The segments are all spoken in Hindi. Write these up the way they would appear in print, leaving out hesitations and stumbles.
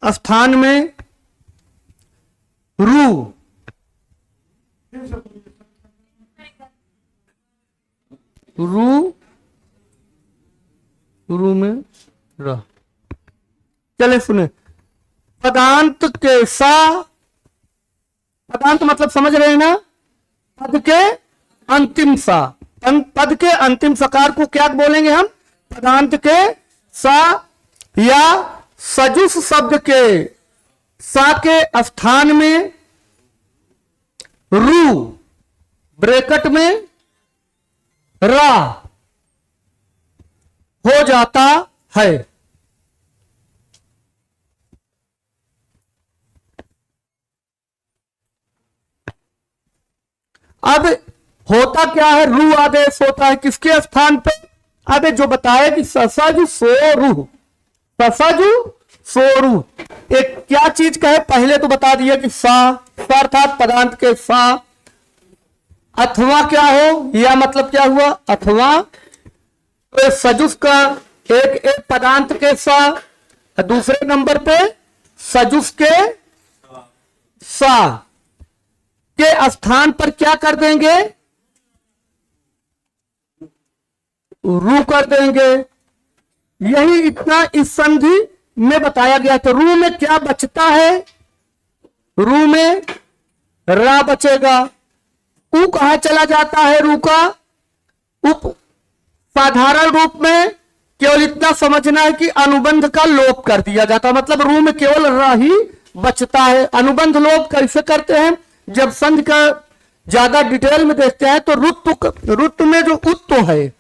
स्थान में रू, रू, रू में र। चले सुने, पदांत के सा, पदांत मतलब समझ रहे हैं ना, पद के अंतिम सा, पद के अंतिम सकार को क्या बोलेंगे हम? पदांत के सा या सजुस शब्द के सा के स्थान में रू ब्रैकेट में रा हो जाता है। अब होता क्या है? रू आदेश होता है किसके स्थान पे? अब जो बताया कि ससजु सोरू, ससजु सोरू, एक क्या चीज का है? पहले तो बता दिया कि सा अर्थात पदांत के सा, अथवा क्या हो, या मतलब क्या हुआ? अथवा तो सजुस का एक पदांत के सा, दूसरे नंबर पे सजुस के सा के स्थान पर क्या कर देंगे? रू कर देंगे। यही इतना इस संधि में बताया गया। तो रू में क्या बचता है? रू में रा बचेगा। ऊ कहां चला जाता है? रू का उप साधारण रूप में केवल इतना समझना है कि अनुबंध का लोप कर दिया जाता है, मतलब रू में केवल रा ही बचता है। अनुबंध लोप कैसे करते हैं? जब संधि का ज्यादा डिटेल में देखते हैं तो रुत्व में जो उत्तो है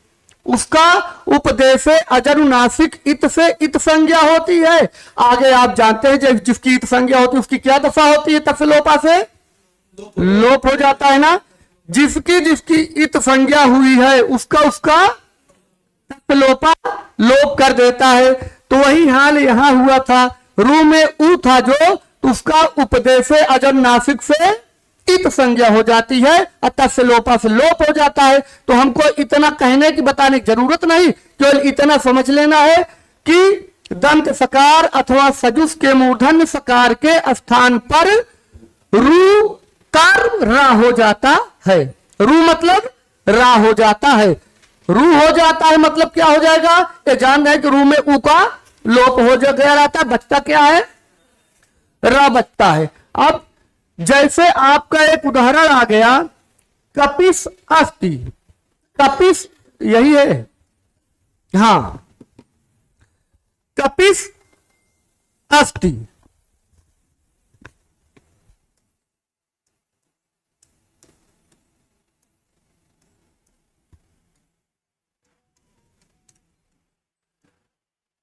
उसका उपदेश अजनुनासिक इत से इत संज्ञा होती है। आगे आप जानते हैं जब जिसकी इत संज्ञा होती है उसकी क्या दशा होती है? तब लोपा से लोप हो जाता है ना। जिसकी जिसकी इत संज्ञा हुई है उसका लोपा लोप कर देता है। तो वही हाल यहां हुआ था। रू में ऊ था जो, उसका उपदेश अजनुनासिक से इत संज्ञा हो जाती है, अतः से लोपा से लोप हो जाता है। तो हमको इतना कहने की बताने की जरूरत नहीं, केवल इतना समझ लेना है कि दंत सकार अथवा सजुस के मूर्धन्य सकार के स्थान पर रू कर रा हो जाता है। रू मतलब रा हो जाता है। रू हो जाता है मतलब क्या हो जाएगा? ये जान रहे कि रू में ऊ का लोप हो गया रहता है, बचता क्या है? रा बचता है। अब जैसे आपका एक उदाहरण आ गया, कपिस अस्ति। कपिस यही है, हां, कपिस अस्ति।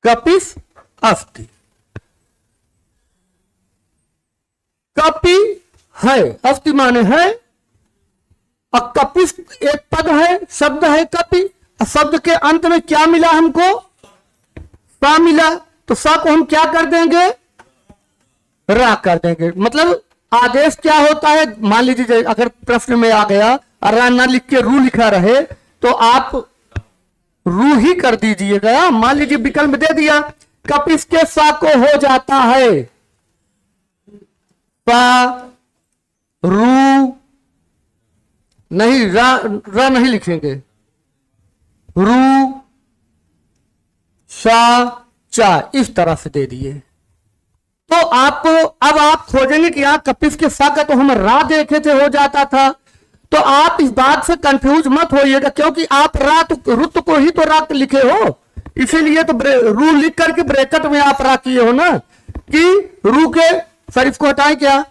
कपिस अस्ति, कपि है, अस्ति माने है, और कपिस एक पद है, शब्द है कपि। शब्द के अंत में क्या मिला हमको? सा मिला। तो सा को हम क्या कर देंगे? रा कर देंगे। मतलब आदेश क्या होता है? मान लीजिए अगर प्रश्न में आ गया रा ना लिख के रू लिखा रहे तो आप रू ही कर दीजिएगा। मान लीजिए विकल्प दे दिया कपिस के सा को हो जाता है सा, रू नहीं, रा नहीं लिखेंगे, रू सा चा, इस तरह से दे दिए। तो आपको अब आप खोजेंगे कि यहां कपिस के सा का तो हम रा देखे थे, हो जाता था। तो आप इस बात से कंफ्यूज मत होइएगा, क्योंकि आप रा तो रुत को ही तो रा लिखे हो, इसीलिए तो रू लिख करके ब्रैकेट में आप रा किए हो ना, कि रू के सर इसको हटाएं क्या?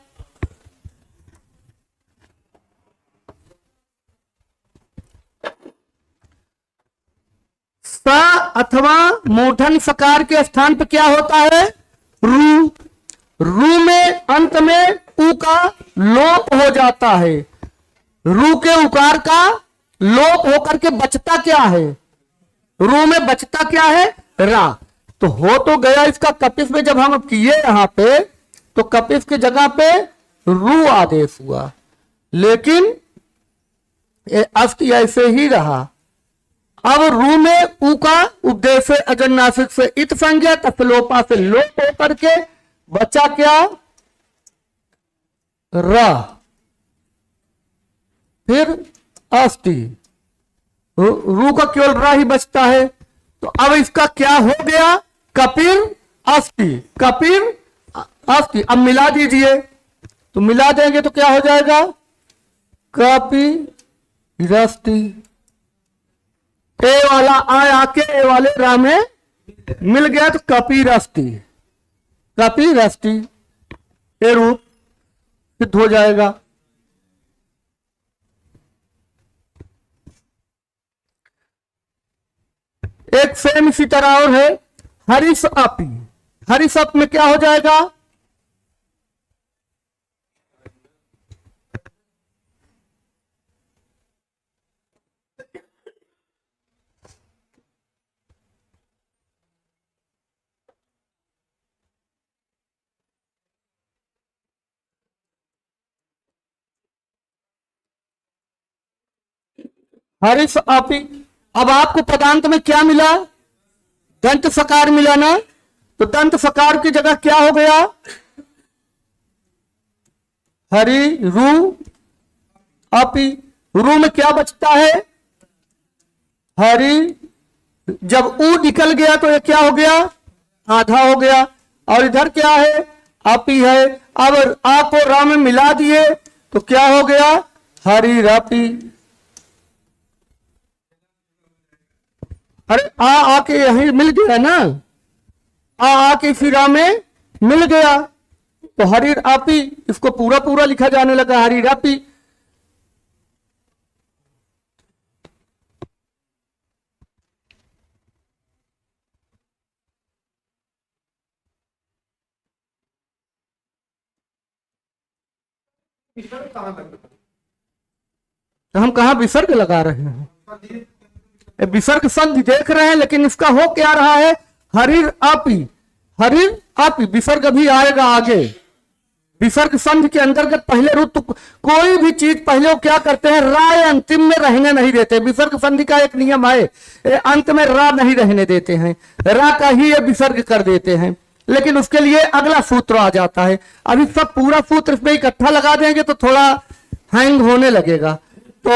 सा अथवा मूर्धन्य सकार के स्थान पर क्या होता है? रू। रू में अंत में ऊ का लोप हो जाता है। रू के उकार का लोप होकर के बचता क्या है? रू में बचता क्या है? रा। तो हो तो गया इसका कपिस में जब हम किए यहां पे, तो कपिस की जगह पे रू आदेश हुआ, लेकिन अस्ति ऐसे ही रहा। अब रू में ऊ का उपदेश अजन्नासिक से इत संज्ञा, तत्लोपा से लोप होकर के बचा क्या, रा, फिर अस्ति, रू का केवल रा ही बचता है। तो अब इसका क्या हो गया, कपिर अस्ति, कपिर अस्ति। अब मिला दीजिए, तो मिला देंगे तो क्या हो जाएगा, कपिरस्ति। ए वाला आ आके ए वाले रा में मिल गया तो कपिरस्ति, कपिरस्ति ये रूप सिद्ध हो जाएगा। एक सेम इसी तरह और है, हरिस अपि। हरिस अप में क्या हो जाएगा, हरिस अपि। अब आपको पदांत में क्या मिला, दंत सकार मिला ना, तो दंत सकार की जगह क्या हो गया, हरि रू अपि। रू में क्या बचता है, हरि। जब ऊ निकल गया तो ये क्या हो गया, आधा हो गया। और इधर क्या है, अपि है। अब आ को रा में मिला दिए तो क्या हो गया, हरि रापि। अरे आ आके यही मिल गया ना, आ आके फिर रा में मिल गया तो हरि आपी। इसको पूरा पूरा लिखा जाने लगा, हरि रापी। तो हम कहा विसर्ग लगा रहे हैं, विसर्ग संधि देख रहे हैं, लेकिन इसका हो क्या रहा है, हरिर आपी, हरिर आपी। विसर्ग भी आएगा आगे। विसर्ग संधि के अंतर्गत पहले रूप, कोई भी चीज पहले वो क्या करते हैं, राय अंतिम में रहने नहीं देते। विसर्ग संधि का एक नियम है, अंत में रा नहीं रहने देते हैं, रा का ही ये विसर्ग कर देते हैं। लेकिन उसके लिए अगला सूत्र आ जाता है। अभी सब पूरा सूत्र इसमें इकट्ठा लगा देंगे तो थोड़ा हैंग होने लगेगा। तो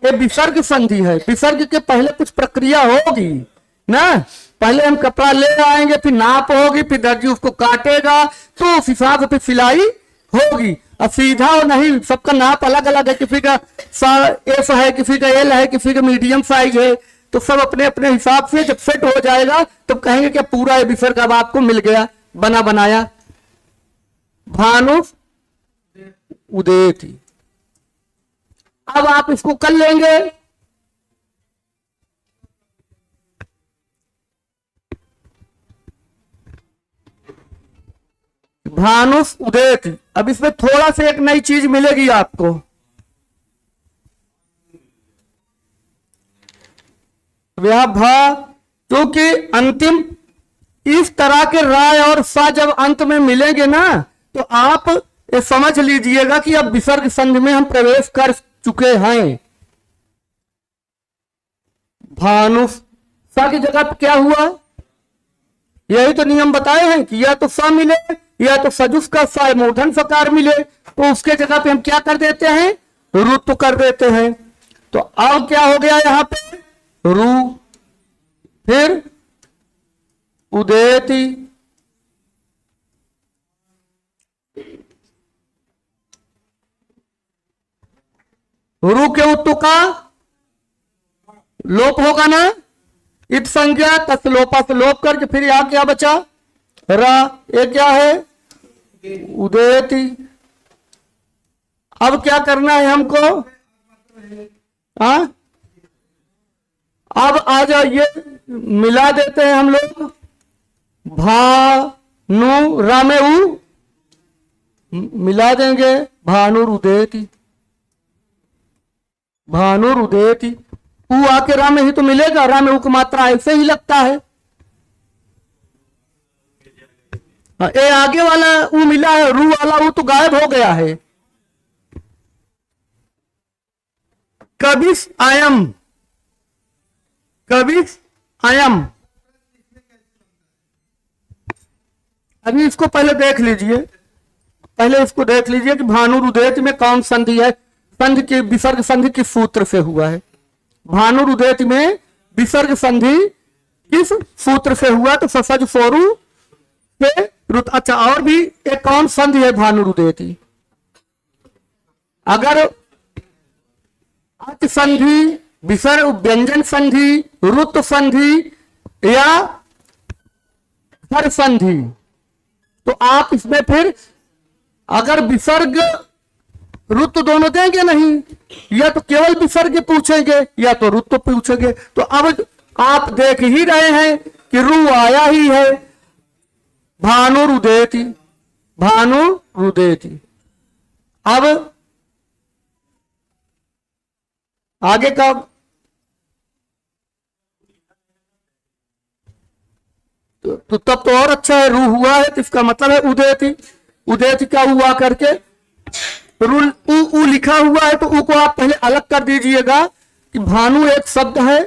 ये विसर्ग संधि है। विसर्ग के पहले कुछ प्रक्रिया होगी ना, पहले हम कपड़ा ले आएंगे, फिर नाप होगी, फिर दर्जी उसको काटेगा, तो उस हिसाब से सिलाई होगी। अब सीधा और नहीं, सबका नाप अलग अलग है, किसी का एस है, किसी का एल है, किसी का मीडियम साइज है। तो सब अपने अपने हिसाब से जब सेट हो जाएगा तो कहेंगे कि पूरा विसर्ग अब आपको मिल गया, बना बनाया। भानु उदेति, अब आप इसको कर लेंगे। भानुस उदेति। अब इसमें थोड़ा सा एक नई चीज मिलेगी आपको, भा, क्योंकि अंतिम इस तरह के राय और सा जब अंत में मिलेंगे ना, तो आप ये समझ लीजिएगा कि अब विसर्ग संधि में हम प्रवेश कर चुके हैं। भानुस सा की जगह पे क्या हुआ, यही तो नियम बताए हैं कि या तो सा मिले या तो सजुस का सा मूर्धन सकार मिले, तो उसके जगह पे हम क्या कर देते हैं, ऋतु कर देते हैं। तो अब क्या हो गया यहां पे, रू, फिर उदेति, रू के उत्तु का लोप होगा ना, इत संज्ञा तस्लोपा से लोप करके फिर यहां क्या बचा, रा। ये क्या है, उदेति। अब क्या करना है हमको, हाँ, अब आ जाइए, मिला देते हैं हम लोग, भा नु रा में उ मिला देंगे, भानुर उदेति, भानुर उदेति। उ आके रा में ही तो मिलेगा, रा में उ की मात्रा ऐसे ही लगता है। ए आगे वाला उ मिला है, रू वाला उ तो गायब हो गया है। कबिस आयम, कबिस आयम, अभी इसको पहले देख लीजिए, पहले इसको देख लीजिए कि भानुरुदैत में कौन संधि है। संधि की विसर्ग संधि किस सूत्र से हुआ है? भानुरुदैत में विसर्ग संधि किस सूत्र से हुआ? तो ससज फोरू से रुत। अच्छा, और भी एक कौन संधि है भानुरुदैती? अगर अच संधि, विसर्ग व्यंजन संधि, रुत संधि या हर संधि, तो आप इसमें फिर अगर विसर्ग रुत दोनों देंगे नहीं, या तो केवल विसर्ग पूछेंगे या तो रुत पूछेंगे। तो अब आप देख ही रहे हैं कि रू आया ही है, भानुरुदैति, भानुरुदैति। अब आगे का तो तब तो और अच्छा है, रू हुआ है तो इसका मतलब है उदैति। उदैति का हुआ करके रू उ लिखा हुआ है, तो ऊ को आप पहले अलग कर दीजिएगा कि भानु एक शब्द है,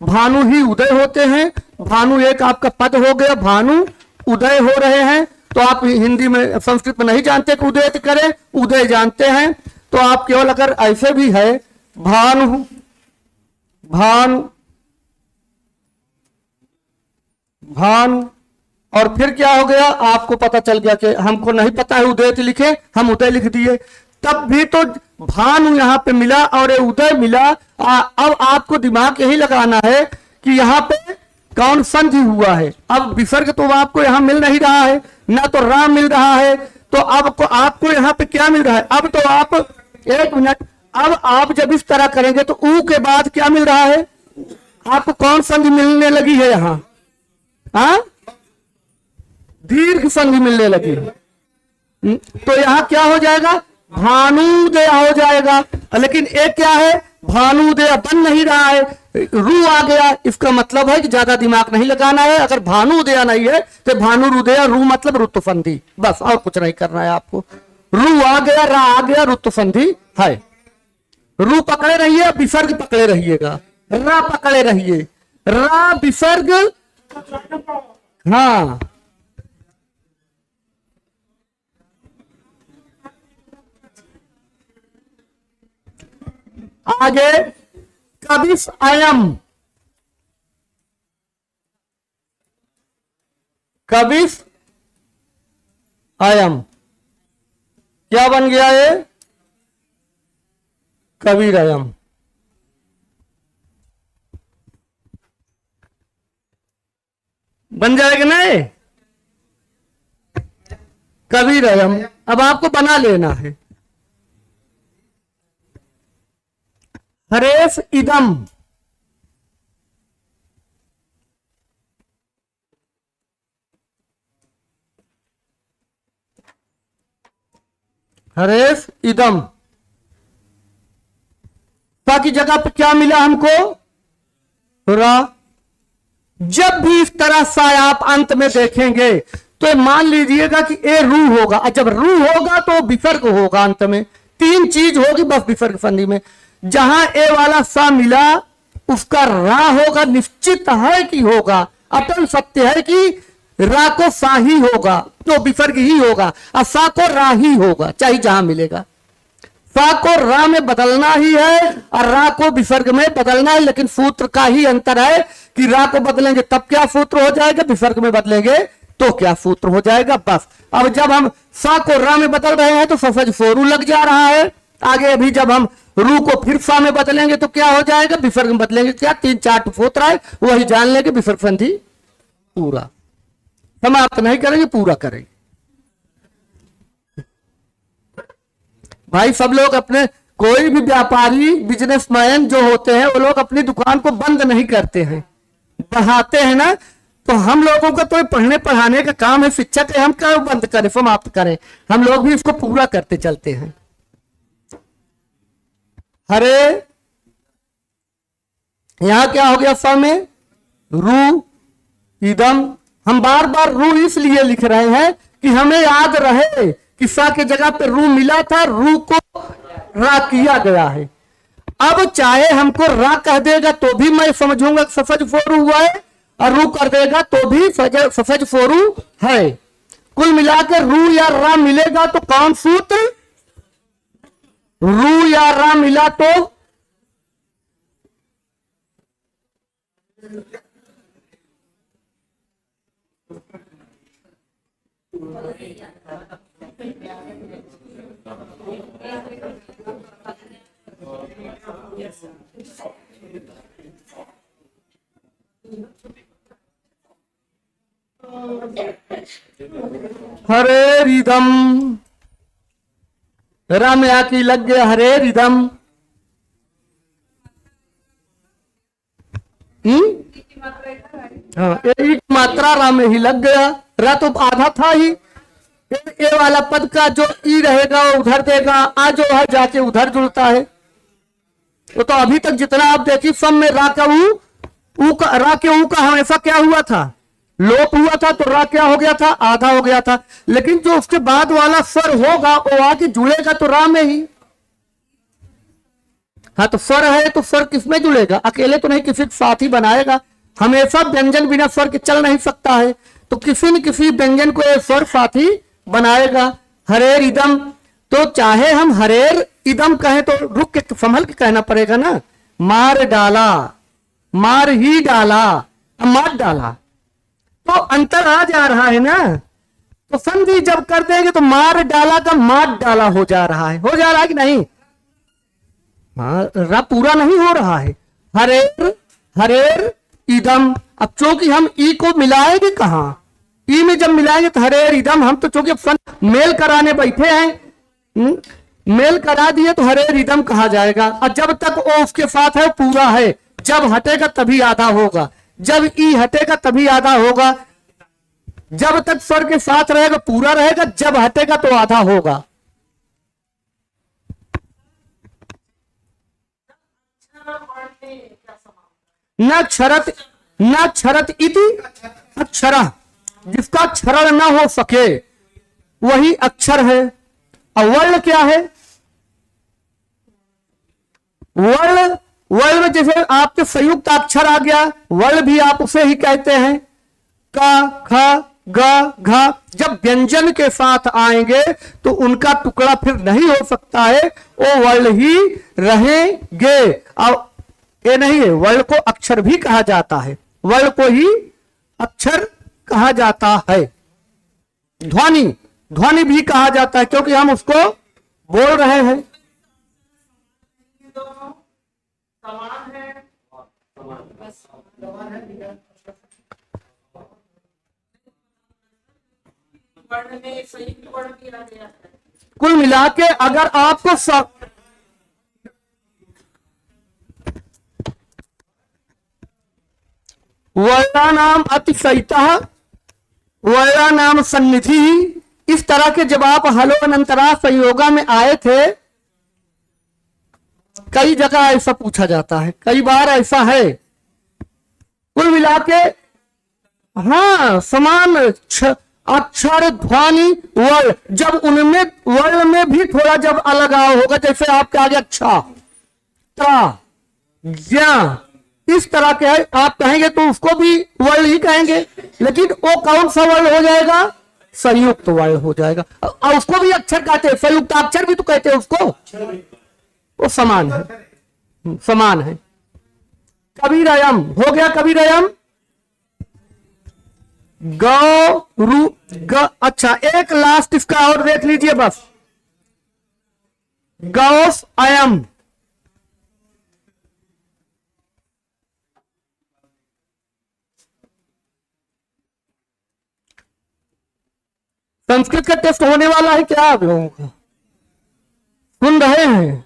भानु ही उदय होते हैं, भानु एक आपका पद हो गया, भानु उदय हो रहे हैं। तो आप हिंदी में संस्कृत में नहीं जानते कि उदैति करें, उदय जानते हैं। तो आप केवल अगर ऐसे भी है भानु, भानु, भानु, और फिर क्या हो गया? आपको पता चल गया कि हमको नहीं पता है उदैति लिखे, हम उदय लिख दिए। तब भी तो भानु यहां पे मिला और उदय मिला। अब आपको दिमाग यही लगाना है कि यहां पे कौन संधि हुआ है। अब विसर्ग तो आपको यहां मिल नहीं रहा है, ना तो राम मिल रहा है, तो अब को आपको यहां पे क्या मिल रहा है? अब तो आप एक मिनट, अब आप जब इस तरह करेंगे तो ऊ के बाद क्या मिल रहा है? आपको कौन संधि मिलने लगी है यहां? हाँ, दीर्घ संधि मिलने लगी। तो यहां क्या हो जाएगा? भानुदय हो जाएगा। लेकिन एक क्या है? भानुदय बन नहीं रहा है, रू आ गया। इसका मतलब है कि ज्यादा दिमाग नहीं लगाना है। अगर भानुदय नहीं है तो भानुरुदय, रू मतलब रुत संधि, बस और कुछ नहीं करना है आपको। रू आ गया, रा आ गया, रुत संधि है। रू पकड़े रहिए, विसर्ग पकड़े रहिएगा, रा पकड़े रहिए, रा विसर्ग। हाँ, आगे कबिस अयम, कबिस अयम क्या बन गया? ये कबीर अयम। बन जाएगा ना ये कबीर अयम। अब आपको बना लेना है। हरेश इदम, हरेश इदम की जगह पे क्या मिला हमको? रा। जब भी इस तरह से आप अंत में देखेंगे तो मान लीजिएगा कि ए रू होगा। जब रू होगा तो विसर्ग होगा अंत में। तीन चीज होगी बस विसर्ग संधि में। जहां ए वाला सा मिला उसका रा होगा, निश्चित है कि होगा, अटल सत्य है कि रा को सा ही होगा, तो विसर्ग ही होगा, और सा को रा ही होगा, चाहे जहां मिलेगा। सा को रा में बदलना ही है और रा को विसर्ग में बदलना है। लेकिन सूत्र का ही अंतर है कि रा को बदलेंगे तब क्या सूत्र हो जाएगा, विसर्ग में बदलेंगे तो क्या सूत्र हो जाएगा। बस अब जब हम सा को रा में बदल रहे हैं तो सफज फोरू लग जा रहा है। आगे अभी जब हम रू को फिर सा में बदलेंगे तो क्या हो जाएगा, विसर्ग में बदलेंगे। क्या 3-4 सूत्र है वही जान लेंगे। विसर्ग संधि पूरा समाप्त नहीं करेंगे, पूरा करेंगे। भाई सब लोग अपने, कोई भी व्यापारी बिजनेसमैन जो होते हैं वो लोग अपनी दुकान को बंद नहीं करते हैं, बढ़ाते हैं ना। तो हम लोगों का तो पढ़ने पढ़ाने का काम है, शिक्षक है, हम क्यों बंद करें, समाप्त करें। हम लोग भी इसको पूरा करते चलते हैं। हरे यहां क्या हो गया स में रू इदम। हम बार बार रू इसलिए लिख रहे हैं कि हमें याद रहे कि सा के जगह पे रू मिला था, रू को रा किया गया है। अब चाहे हमको रा कह देगा तो भी मैं समझूंगा सफज फोरू हुआ है, और रू कर देगा तो भी सफज फोरू है। कुल मिलाकर रू या रा मिलेगा तो कौन सूत्र? रू या रा मिला तो हरे रिदम, राम आकी लग गया हरे रिदम। हाँ, एक मात्रा रा में ही लग गया। रा तो आधा था ही। ए वाला पद का जो ई रहेगा वो उधर देगा, आ जो है जाके उधर जुड़ता है। तो अभी तक जितना आप देखिए सब में रा का ऊ का, रा के ऊ का हमेशा क्या हुआ था? लोप हुआ था। तो रा क्या हो गया था? आधा हो गया था। लेकिन जो उसके बाद वाला स्वर होगा वो आके जुड़ेगा तो रा में ही। हाँ, तो स्वर है तो स्वर किसमें जुड़ेगा? अकेले तो नहीं, किसी के साथ ही बनाएगा। हमेशा व्यंजन बिना स्वर के चल नहीं सकता है, तो किसी न किसी व्यंजन को ये स्वर साथी बनाएगा। हरेर इदम, तो चाहे हम हरेर इदम कहें तो रुक के संभल के कहना पड़ेगा ना। मार डाला, मार ही डाला, मार डाला, तो अंतर आ जा रहा है ना। तो संधि जब कर देंगे तो मार डाला का मार डाला हो जा रहा है। हो जा रहा है कि नहीं? रा पूरा नहीं हो रहा है। हरेर हरेर इदम। अब चूंकि हम ई को मिलाएंगे कहां? ई में जब मिलाएंगे तो हरेर इदम, हम तो चूंकि मेल कराने बैठे हैं, मेल करा दिए तो हरेर इदम कहा जाएगा। और जब तक वो उसके साथ है पूरा है, जब हटेगा तभी आधा होगा, जब ई हटेगा तभी आधा होगा। जब तक स्वर के साथ रहेगा पूरा रहेगा, जब हटेगा तो आधा होगा। न क्षरत इति अक्षरा, जिसका क्षरण न हो सके वही अक्षर है। और वर्ण क्या है? वर्ण में जैसे आपके संयुक्त अक्षर आ गया, वर्ण भी आप उसे ही कहते हैं। क, ख, ग, घ जब व्यंजन के साथ आएंगे तो उनका टुकड़ा फिर नहीं हो सकता है, वो वर्ण ही रहेंगे। और ये नहीं है, वर्ण को अक्षर भी कहा जाता है, वर्ण को ही अक्षर कहा जाता है। ध्वनि, ध्वनि भी कहा जाता है क्योंकि हम उसको बोल रहे हैं। कुल मिला के अगर आपको वर्णानाम अतिशयिता, वर्णानाम सन्निधि, इस तरह के जब आप हलो अनंतरा संयोगा में आए थे, कई जगह ऐसा पूछा जाता है, कई बार ऐसा है। कुल मिला के हाँ, समान अक्षर ध्वनि वर्ण, जब उनमें वर्ण में भी थोड़ा जब अलगाव होगा, जैसे आपके आगे अच्छा ता ज्ञा इस तरह के है, आप कहेंगे तो उसको भी वर्ण ही कहेंगे, लेकिन वो कौन सा वर्ण हो जाएगा? संयुक्त वर्ण हो जाएगा। और उसको भी अक्षर कहते हैं, संयुक्त अक्षर भी तो कहते हैं उसको, वो समान है, समान है। कबीरयम हो गया, कबीरयम गौ रू ग। अच्छा, एक लास्ट इसका और देख लीजिए बस, गौस अयम, संस्कृत का टेस्ट होने वाला है क्या आप लोगों का? सुन रहे हैं?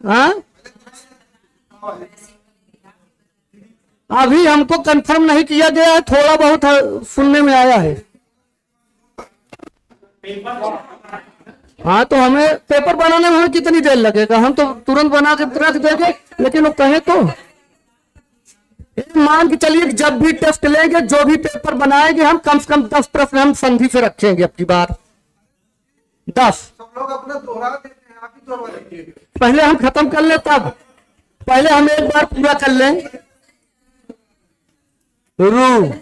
हाँ, अभी हमको कंफर्म नहीं किया गया है, थोड़ा बहुत सुनने में आया है। हाँ, तो हमें पेपर बनाने में हमें कितनी देर लगेगा? हम तो तुरंत बना के रख देंगे, लेकिन वो कहे तो मान के चलिए जब भी टेस्ट लेंगे, जो भी पेपर बनाएंगे, हम कम से कम 10 प्रश्न हम संधि से रखेंगे अब की बार, 10। सब लोग अपना दोहरा देते हैं, आप ही दोहरा लीजिए। पहले हम खत्म कर ले, तब पहले हम एक बार पूरा कर लें। रू।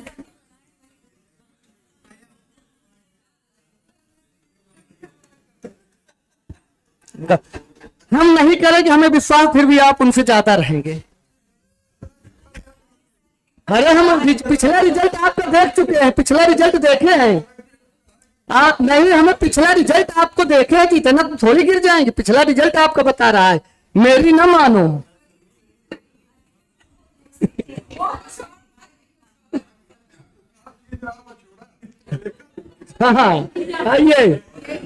हम नहीं करेंगे, हमें विश्वास, फिर भी आप उनसे ज्यादा रहेंगे। अरे हम पिछला रिजल्ट आपको देख चुके हैं, पिछला रिजल्ट देखे हैं आप। नहीं, हमें पिछला रिजल्ट आपको देखे हैं कि इतना थोड़ी गिर जाएंगे। पिछला रिजल्ट आपको बता रहा है, मेरी ना मानो। हाँ, आइए।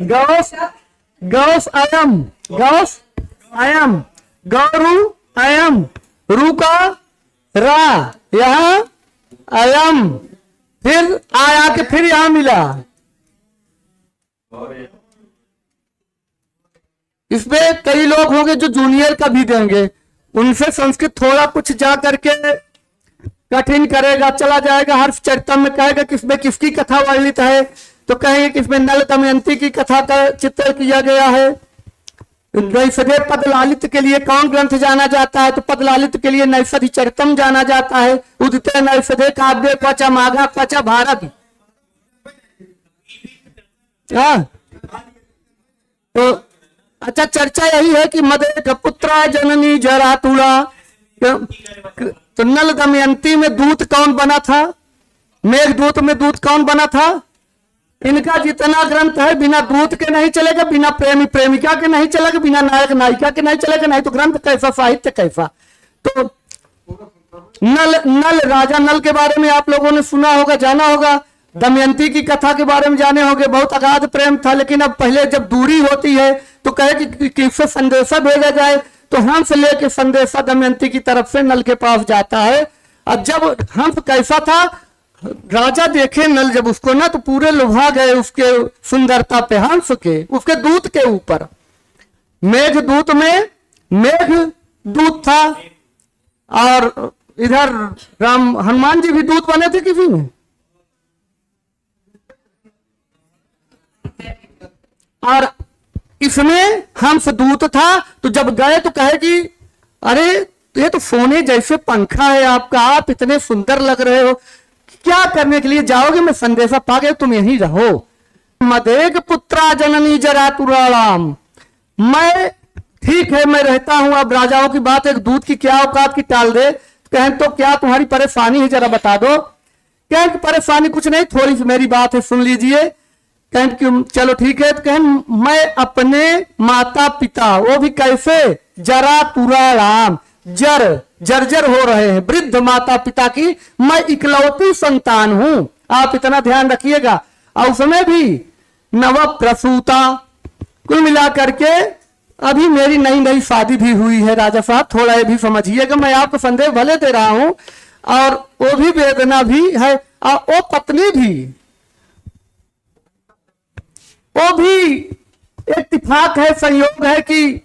गौस, गौस अयम, गौस अयम, गौरू अयम, रू का रा, यहाँ अयम, फिर आया के फिर यहां मिला। इसमें कई लोग होंगे जो जूनियर का भी देंगे, उनसे संस्कृत थोड़ा कुछ जा करके कठिन करेगा, चला जाएगा। हर्ष चरितम में कहेगा कि इसमें किसकी कथा वर्णित है, तो कहेंगे कि इसमें नल दमयंती की कथा का चित्र किया गया है। नैषधेय पद लालित के लिए कौन ग्रंथ जाना जाता है, तो पद लालित के लिए नैषधि चरितम जाना जाता है। उदित नैषधेय काव्य क्वचा माघा क्वचा भारत। तो अच्छा, चर्चा यही है कि मदे पुत्रा जननी जरातुला। तो नल दमयंती में दूत कौन बना था, मेघदूत में दूत कौन बना था। इनका जितना ग्रंथ है बिना दूत के नहीं चलेगा, बिना प्रेमी प्रेमिका के नहीं चलेगा, बिना नायक नायिका के नहीं चलेगा। नहीं तो ग्रंथ कैसा, साहित्य कैसा। तो नल राजा नल के बारे में आप लोगों ने सुना होगा, जाना होगा। दमयंती की कथा के बारे में जाने होंगे, बहुत अगाध प्रेम था। लेकिन अब पहले जब दूरी होती है तो कहे कि किससे संदेशा भेजा जाए, तो हंस लेके संदेशा दमयंती की तरफ से नल के पास जाता है। अब जब हंस कैसा था, राजा देखे नल जब उसको ना, तो पूरे लुभा गए उसके सुंदरता पे, हंस के, उसके दूत के ऊपर। मेघदूत में मेघ दूत था, और इधर राम हनुमान जी भी दूत बने थे किसी में। और इसमें हंस दूत था। तो जब गए तो कहे कि अरे ये तो सोने जैसे पंखा है आपका, आप इतने सुंदर लग रहे हो, क्या करने के लिए जाओगे, मैं संदेशा पा गया, तुम यहीं रहो। मदेग पुत्रा जननी जरातुराम। मैं ठीक है, मैं रहता हूं। अब राजाओं की बात, एक दूत की क्या औकात की टाल दे। कहें तो क्या तुम्हारी परेशानी है, जरा बता दो। कहें परेशानी कुछ नहीं, थोड़ी सी मेरी बात है, सुन लीजिए। कहें कि चलो ठीक है। तो कहें मैं अपने माता पिता, वो भी कैसे, जरातुराम, जर्जर हो रहे हैं, वृद्ध माता पिता की मैं इकलौती संतान हूं, आप इतना ध्यान रखिएगा। और उसमें भी नव प्रसूता, कुल मिला करके अभी मेरी नई नई शादी भी हुई है। राजा साहब थोड़ा ये भी समझिएगा, मैं आपको संदेश भले दे रहा हूं, और वो भी वेदना भी है, और वो पत्नी भी, वो भी इत्तेफाक है, संयोग है कि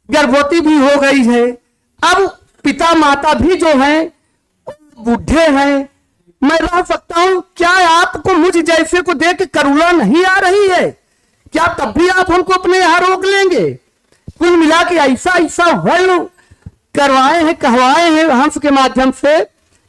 गर्भवती भी हो गई है। अब पिता माता भी जो हैं बूढ़े हैं, मैं रह सकता हूं क्या? आपको मुझ जैसे को देख करुणा नहीं आ रही है क्या? तब भी आप हमको अपने यहां रोक लेंगे? कुल मिला के ऐसा ऐसा वर्ण करवाए हैं, कहवाए हैं हंस के माध्यम से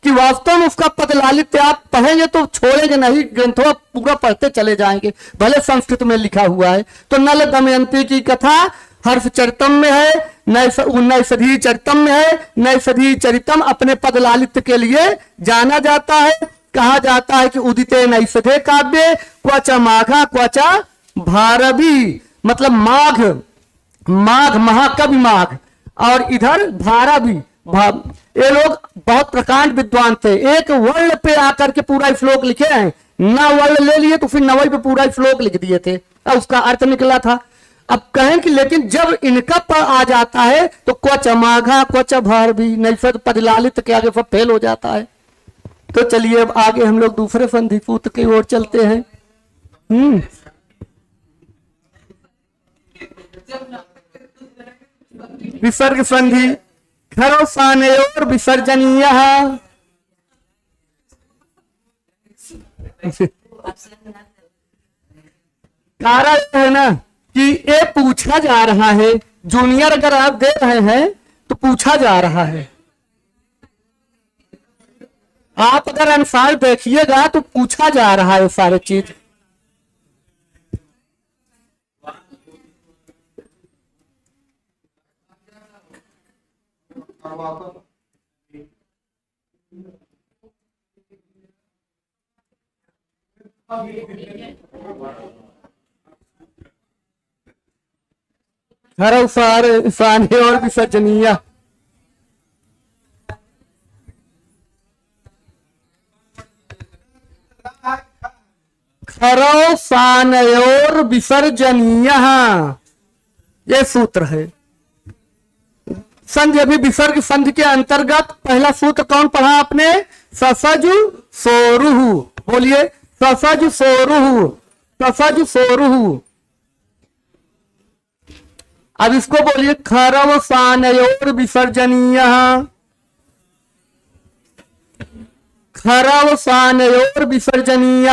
कि वास्तव में उसका पद लालित्य आप पढ़ेंगे तो छोड़ेंगे नहीं, ग्रंथों पूरा पढ़ते चले जाएंगे, भले संस्कृत में लिखा हुआ है। तो नल दमयंती की कथा हर्ष चरितम में है, नैषधि चरितम में है। नैषधि चरितम अपने पद लालित्य के लिए जाना जाता है। कहा जाता है कि उदिते नैषधे काव्य क्वचा माघा क्वचा भारवी, मतलब माघ, माघ महाकवि माघ, और इधर भारवी। ये लोग बहुत प्रकांड विद्वान थे, एक वर्ण पे आकर के पूरा श्लोक लिखे हैं। ना वर्ण ले लिए तो फिर नवई पे पूरा श्लोक लिख दिए थे, और उसका अर्थ निकला था। अब कहें कि लेकिन जब इनका पर आ जाता है तो क्वच माघा क्वच भारवी, नैषध पद लालित के आगे सब फेल हो जाता है। तो चलिए अब आगे हम लोग दूसरे संधिपूत की ओर चलते हैं। विसर्ग संधि खरो सानयोर विसर्जनीय। कारण है ना कि ये पूछा जा रहा है, जूनियर अगर आप दे रहे हैं तो पूछा जा रहा है। आप अगर अनुसार देखिएगा तो पूछा जा रहा है सारे चीज। हर सारे और विसर्जनीय। खरौ सानयोर विसर्जनीय, ये सूत्र है। संधि, अभी विसर्ग संधि के अंतर्गत पहला सूत्र कौन पढ़ा आपने? ससजु सोरुहु। बोलिए ससजु सोरुहु, ससजु सोरुहु। अब इसको बोलिए खरौ सानयोर विसर्जनीय, खरौ सानयोर विसर्जनीय,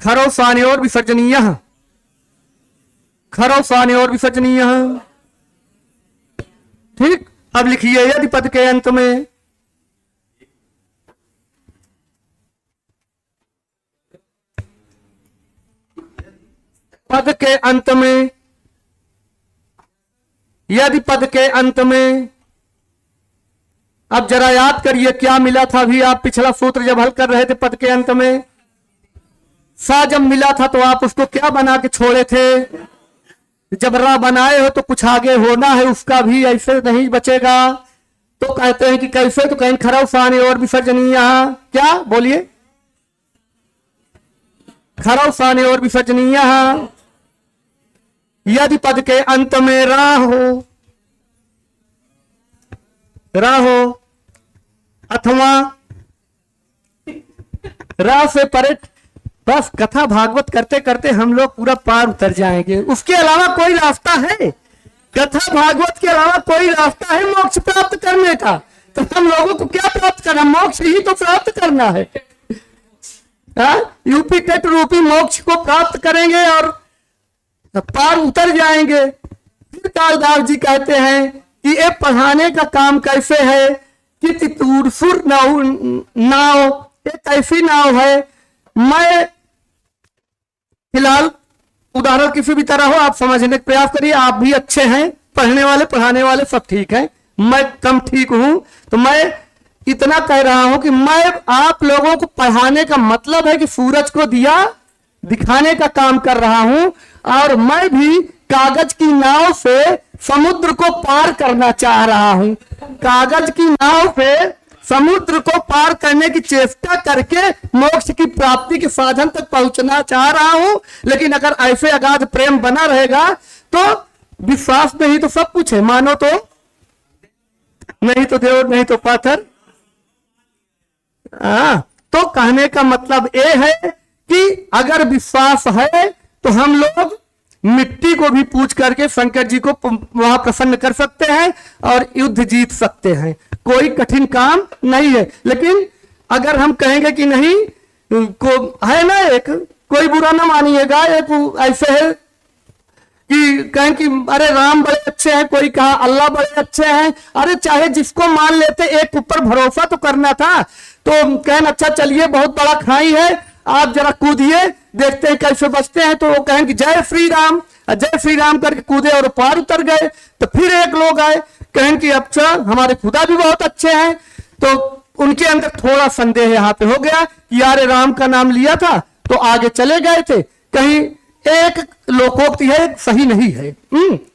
खरौ सानयोर विसर्जनीय, खरौ सानयोर विसर्जनीय। ठीक, अब लिखिए यदि पद के अंत में पद के अंत में, यदि पद के अंत में, अब जरा याद करिए क्या मिला था अभी आप पिछला सूत्र जब हल कर रहे थे। पद के अंत में सा जब मिला था तो आप उसको क्या बना के छोड़े थे? जब रा बनाए हो तो कुछ आगे होना है, उसका भी ऐसे नहीं बचेगा। तो कहते हैं कि कैसे? तो कहीं खरौ सानयोर विसर्जनीय, क्या बोलिए? खरौ सानयोर विसर्जनीय यदि पद के अंत में रा हो, रा हो अथवा रा से परे। बस कथा भागवत करते करते हम लोग पूरा पार उतर जाएंगे। उसके अलावा कोई रास्ता है? कथा भागवत के अलावा कोई रास्ता है मोक्ष प्राप्त करने का? तो हम लोगों को क्या प्राप्त करना? मोक्ष ही तो प्राप्त करना है। यूपी टेट रूपी मोक्ष को प्राप्त करेंगे और पार उतर जाएंगे। फिर कालदास जी कहते हैं कि ये पढ़ाने का काम कैसे है कि तितुरसुर नाव, एक ऐसी नाव है। मैं फिलहाल उदाहरण किसी भी तरह हो आप समझने का प्रयास करिए। आप भी अच्छे हैं, पढ़ने वाले पढ़ाने वाले सब ठीक है, मैं कम ठीक हूं। तो मैं इतना कह रहा हूं कि मैं आप लोगों को पढ़ाने का मतलब है कि सूरज को दिया दिखाने का काम कर रहा हूं, और मैं भी कागज की नाव से समुद्र को पार करना चाह रहा हूं। कागज की नाव से समुद्र को पार करने की चेष्टा करके मोक्ष की प्राप्ति के साधन तक पहुंचना चाह रहा हूं। लेकिन अगर ऐसे अगाध प्रेम बना रहेगा तो विश्वास में ही तो सब कुछ है। मानो तो नहीं तो देव, नहीं तो पाथर। तो कहने का मतलब ये है कि अगर विश्वास है तो हम लोग मिट्टी को भी पूछ करके शंकर जी को वहां प्रसन्न कर सकते हैं और युद्ध जीत सकते हैं। कोई कठिन काम नहीं है। लेकिन अगर हम कहेंगे कि नहीं, को है ना, एक कोई बुरा ना मानिएगा, एक ऐसे है कि कहें कि अरे राम बड़े अच्छे हैं, कोई कहा अल्लाह बड़े अच्छे हैं। अरे चाहे जिसको मान लेते, एक ऊपर भरोसा तो करना था। तो कहन अच्छा चलिए बहुत बड़ा खाई है, आप जरा कूदिए देखते हैं कैसे बचते हैं। तो वो कहें कि जय श्री राम, जय श्री राम करके कूदे और पार उतर गए। तो फिर एक लोग आए कहें कि अच्छा हमारे खुदा भी बहुत अच्छे हैं। तो उनके अंदर थोड़ा संदेह यहाँ पे हो गया कि यार राम का नाम लिया था तो आगे चले गए थे, कहीं एक लोकोक्ति है सही नहीं है।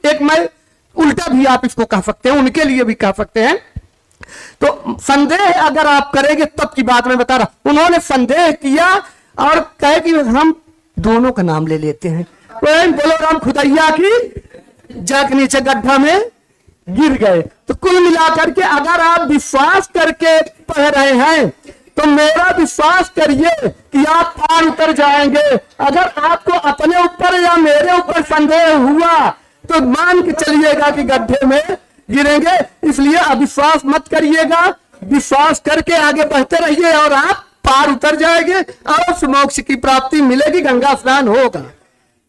एक मैं उल्टा भी आप इसको कह सकते हैं, उनके लिए भी कह सकते हैं। तो संदेह अगर आप करेंगे तब की बात मैं बता रहा। उन्होंने संदेह किया और कहे कि हम दोनों का नाम ले लेते हैं। तो बोलो राम खुदैया की जग नीचे गड्ढा में गिर गए। तो कुल मिलाकर के अगर आप विश्वास करके पढ़ रहे हैं तो मेरा विश्वास करिए कि आप पार उतर जाएंगे। अगर आपको अपने ऊपर या मेरे ऊपर संदेह हुआ तो मान के चलिएगा कि गड्ढे में गिरेंगे। इसलिए अविश्वास मत करिएगा, विश्वास करके आगे बढ़ते रहिए और आप पार उतर जाएंगे और मोक्ष की प्राप्ति मिलेगी, गंगा स्नान होगा।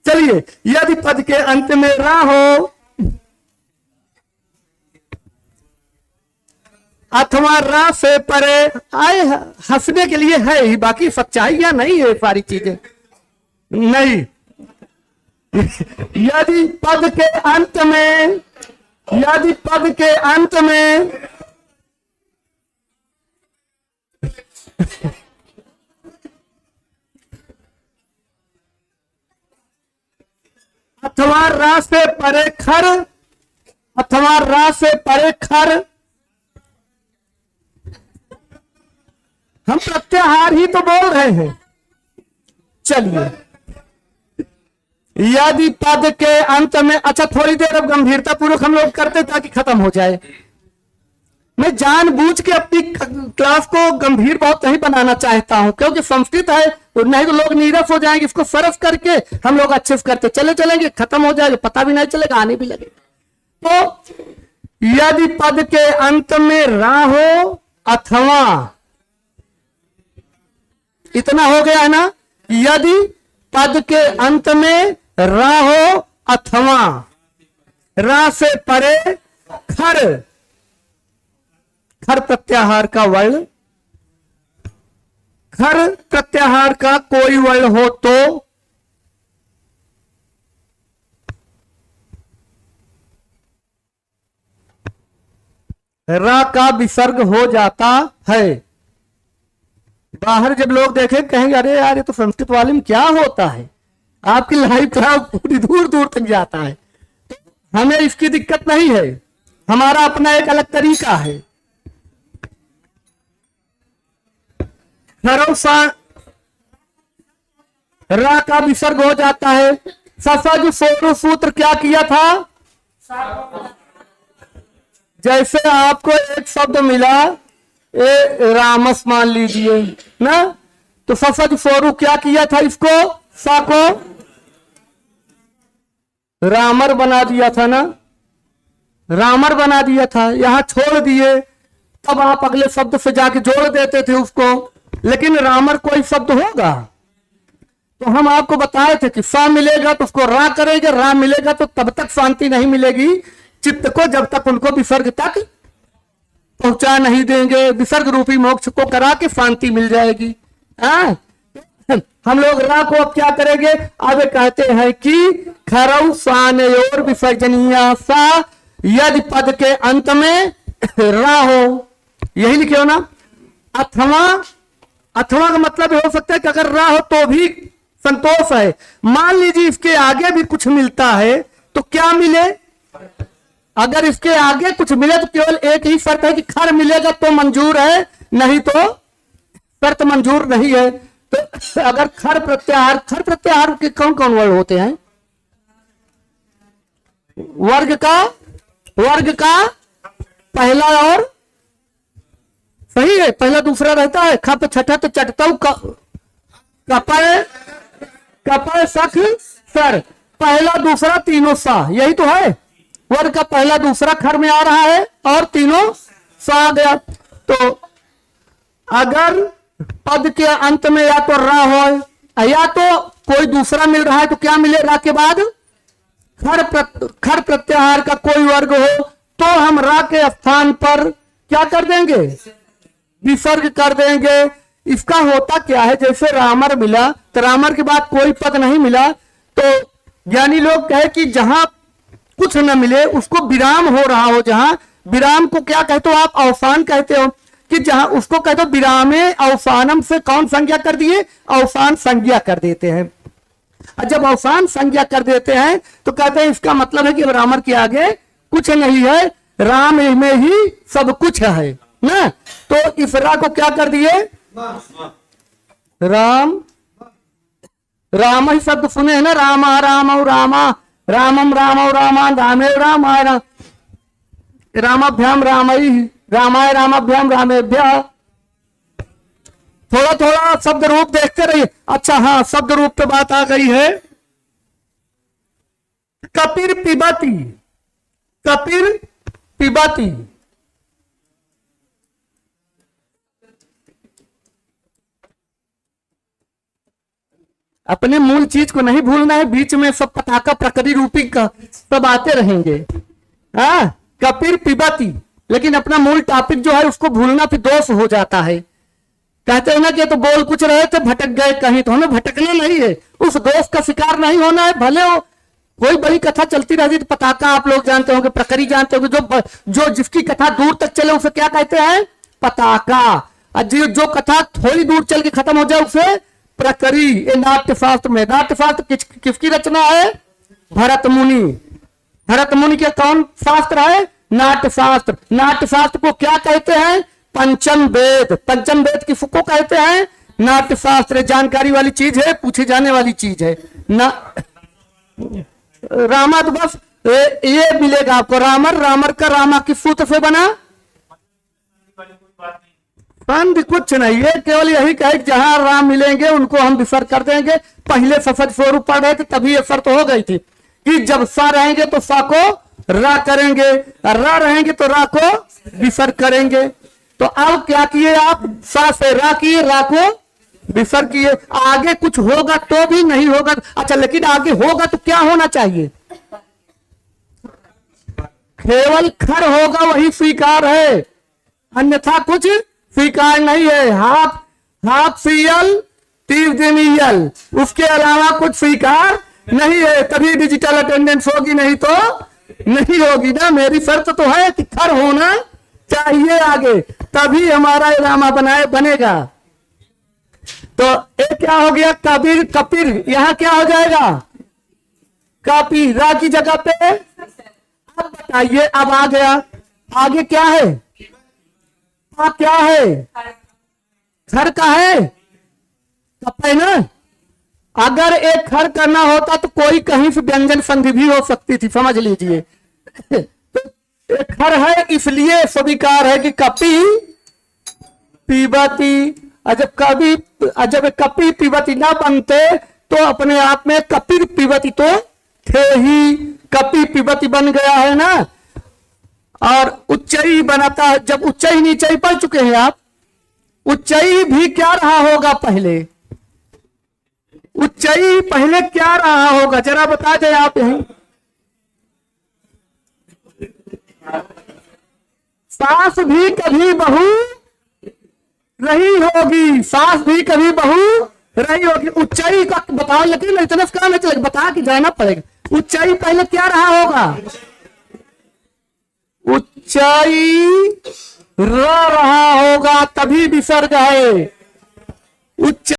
चलिए यदि पद के अंत में रा हो, अथवा रा से परे। आए हंसने के लिए है ही, बाकी सच्चाई या नहीं है सारी चीजें नहीं। यदि पद के अंत में, यदि पद के अंत में अथवा रा से परे खर, अथवा रा से परे खर, हम प्रत्याहार ही तो बोल रहे हैं। चलिए, यदि पद के अंत में, अच्छा थोड़ी देर अब गंभीरता पूर्वक हम लोग करते ताकि खत्म हो जाए। मैं जानबूझ के अपनी क्लास को गंभीर बहुत नहीं बनाना चाहता हूं, क्योंकि संस्कृत है और नहीं तो लोग नीरस हो जाएंगे। इसको सरस करके हम लोग अच्छे से करते चले चलेंगे, खत्म हो जाएगा, पता भी नहीं चलेगा, आने भी लगे। तो यदि पद के अंत में रा हो अथवा, इतना हो गया है ना। यदि पद के अंत में रा हो अथवा रा से परे खर, खर प्रत्याहार का वर्ण, खर प्रत्याहार का कोई वर्ण हो तो रा का विसर्ग हो जाता है। बाहर जब लोग देखें कहेंगे अरे यार ये तो संस्कृत वाले में क्या होता है, आपकी लाइफ खराब पूरी दूर दूर तक जाता है। हमें इसकी दिक्कत नहीं है, हमारा अपना एक अलग तरीका है। रा का विसर्ग हो जाता है। ससा जो सोनू सूत्र क्या किया था, जैसे आपको एक शब्द मिला ए रामस मान लीजिए ना, तो सफज फोरू क्या किया था, इसको सा को रामर बना दिया था ना, रामर बना दिया था, यहां छोड़ दिए, तब आप अगले शब्द से जाके जोड़ देते थे उसको। लेकिन रामर कोई शब्द होगा तो हम आपको बताए थे कि सा मिलेगा तो उसको रा करेंगे, रा मिलेगा तो तब तक शांति नहीं मिलेगी चित्त को, जब तक उनको विसर्ग तक पहुंचा नहीं देंगे। विसर्ग रूपी मोक्ष को करा के शांति मिल जाएगी। हम लोग रा को अब क्या करेंगे, आगे कहते हैं कि खरऊ सानयोर विसर्जनीय सा, यदि पद के अंत में रा हो, यही लिखे हो ना। अथवा, अथवा का मतलब हो सकता है कि अगर रा हो तो भी संतोष है। मान लीजिए इसके आगे भी कुछ मिलता है तो क्या मिले, अगर इसके आगे कुछ मिले तो केवल एक ही शर्त है कि खर मिलेगा तो मंजूर है, नहीं तो शर्त मंजूर नहीं है। तो अगर खर प्रत्याहार, खर प्रत्याहार के कौन कौन वर्ग होते हैं, वर्ग का पहला और सही है, पहला दूसरा रहता है। खप छठत चटतऊ कपय कपय सख सर, पहला दूसरा तीनों सा, यही तो है। वर्ग का पहला दूसरा खर में आ रहा है और तीनों सा आ गया। तो अगर पद के अंत में या तो रा हो या तो कोई दूसरा मिल रहा है तो क्या मिले रा के बाद, खर प्रत्याहार का कोई वर्ग हो तो हम रा के स्थान पर क्या कर देंगे, विसर्ग कर देंगे। इसका होता क्या है, जैसे रामर मिला तो रामर के बाद कोई पद नहीं मिला तो ज्ञानी लोग कहे कि जहां कुछ न मिले उसको विराम हो रहा हो, जहां विराम को क्या कहते हो आप, अवसान कहते हो, कि जहां उसको कहते हो विरामे अवसानम से कौन संज्ञा कर दिए, अवसान संज्ञा कर देते हैं। और जब अवसान संज्ञा कर देते हैं तो कहते हैं इसका मतलब है कि रामर के आगे कुछ नहीं है, राम में ही सब कुछ है ना। तो इस रा को क्या कर दिए, राम, राम ही शब्द सुने है ना, रामा राम रामा रामम राम रामा रामे रामायण रामाभ्याम रामई रामाय रामाभ्याम रामेभ्य। थोड़ा थोड़ा शब्द रूप देखते रहिए। अच्छा हाँ, शब्द रूप पे बात आ गई है। कपिर पिबती, कपिर पिबती, अपने मूल चीज को नहीं भूलना है, बीच में सब पताका प्रकृति रूपी का सब आते रहेंगे। हाँ, कपिर पिबती, लेकिन अपना मूल टॉपिक जो है उसको भूलना फिर दोष हो जाता है। कहते हैं ना कि तो बोल कुछ रहे थे भटक गए कहीं, तो हमें भटकना नहीं है, उस दोष का शिकार नहीं होना है। भले हो कोई बड़ी कथा चलती रहती, तो पताका आप लोग जानते होंगे, प्रकरी जानते होंगे, जो जिसकी कथा दूर तक चले उसे क्या कहते हैं? पताका। और जो कथा थोड़ी दूर चल के खत्म हो जाए उसे प्रकरी। ये नाट्यशास्त्र में, नाट्यशास्त्र किसकी रचना है? भरत मुनि। भरत मुनि के कौन शास्त्र है? नाट्यशास्त्र। नाट्यशास्त्र को क्या कहते हैं? पंचम वेद। पंचम वेद किसको कहते हैं? नाट्यशास्त्र। जानकारी वाली चीज है, पूछी जाने वाली चीज है ना। रामा तो बस ये मिलेगा आपको, रामर का रामा किस सूत्र से बना? बंद कुछ नहीं है, केवल यही कहे जहां राम मिलेंगे उनको हम विसर कर देंगे। पहले सफद स्वरूप पढ़ रहे थे तभी ये शर्त हो गई थी कि जब सा रहेंगे तो सा को रा करेंगे, रा रहेंगे तो रा को विसर करेंगे। तो अब क्या किए आप? सा से रा किए, रा को विसर किए। आगे कुछ होगा तो भी नहीं होगा। अच्छा, लेकिन आगे होगा तो क्या होना चाहिए? केवल खर होगा वही स्वीकार है, अन्यथा कुछ स्वीकार नहीं है। हाफ सीएल तीर दिमियल, उसके अलावा कुछ स्वीकार नहीं है। तभी डिजिटल अटेंडेंस होगी, नहीं तो नहीं होगी ना। मेरी शर्त तो है कि खर होना चाहिए आगे, तभी हमारा रामा बनेगा। तो एक क्या हो गया? कबीर कपिर, यहां क्या हो जाएगा? कापी। रा की जगह पे अब बताइए, अब आ गया आगे क्या है? क्या है? खर का है, कप है ना। अगर एक खर करना होता तो कोई कहीं से व्यंजन संधि भी हो सकती थी, समझ लीजिए। तो एक खर है इसलिए स्वीकार है कि कपी पीबती। जब कपी पीबती ना बनते तो अपने आप में कपिर पीबती तो थे ही, कपी पीबती बन गया है ना। और उच्चई बनाता है, जब उच्चई नीचई पढ़ चुके हैं आप। उच्चई भी क्या रहा होगा पहले? उच्चई पहले क्या रहा होगा जरा बता दें आप। यहीं सास भी कभी बहू रही होगी, सास भी कभी बहू रही होगी। उच्चाई का बताओ, लेकिन इतना काम नहीं चलेगा, बता के जाना पड़ेगा। उच्चाई पहले क्या रहा होगा? उच्चाई रहा होगा, तभी विसर्ग है। उच्च